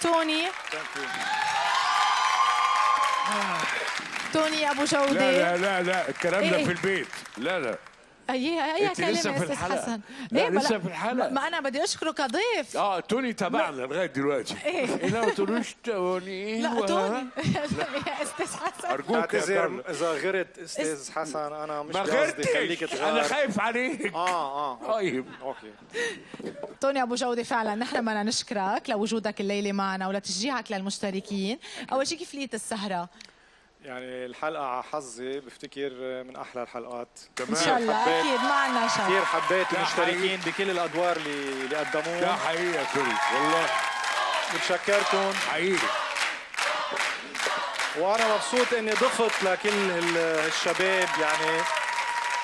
توني. توني ابو جودة. لا لا لا الكلام ده إيه؟ في البيت. لا لا اي انت كلمة لسه في استاذ الحلقة. حسن. لا ليه لسه في الحلقة. ما انا بدي اشكره كضيف. توني تبعنا لغايه دلوقتي. إيه؟ لا ما تقولوش توني. لا توني يا استاذ حسن. ارجوك يا بعتذر كارلو. اذا غرت استاذ حسن، انا مش ما قصدي خليك غيرتش تغار. انا خايف عليك. طيب اوكي. توني ابو جودة، فعلا نحن بدنا نشكرك لوجودك الليله معنا ولتشجيعك للمشتركين. اول شيء كيف لقيت السهره؟ يعني الحلقة على حظي بفتكر من أحلى الحلقات. ان شاء الله اكيد ما عندنا شك. كثير حبيت ده المشتركين بكل الأدوار اللي قدموها. ده حقيقي يا توني والله بتشكركم حقيقي. وأنا مبسوط إني ضفت لكل الشباب يعني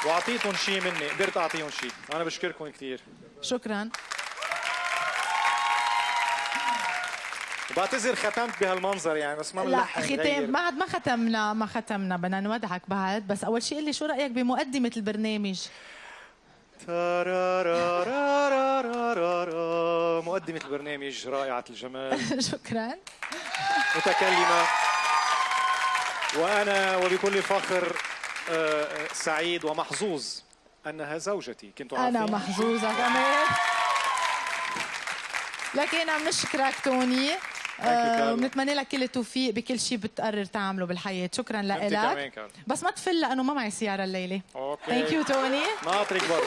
وأعطيتهم شيء مني، قدرت أعطيهم شيء. أنا بشكركم كثير. شكرا. وبعتذر ختمت بهالمنظر يعني بس ما لا بنلحق ختام نغير. بعد ما ختمنا بدنا نودعك بعد، بس اول شيء قل لي شو رايك بمقدمه البرنامج؟ مقدمة البرنامج رائعة الجمال. شكرا. متكلمة، وأنا وبكل فخر سعيد ومحظوظ أنها زوجتي. كنتوا عارفين؟ انا محظوظه كمان. لكن عم نشكرك توني ونتمنى لك كل التوفيق بكل شيء بتقرر تعمله بالحياه. شكرا لك. بس ما تفل لانه ما معي سياره الليله. اوكي. ثانك يو توني. ناطرك برا.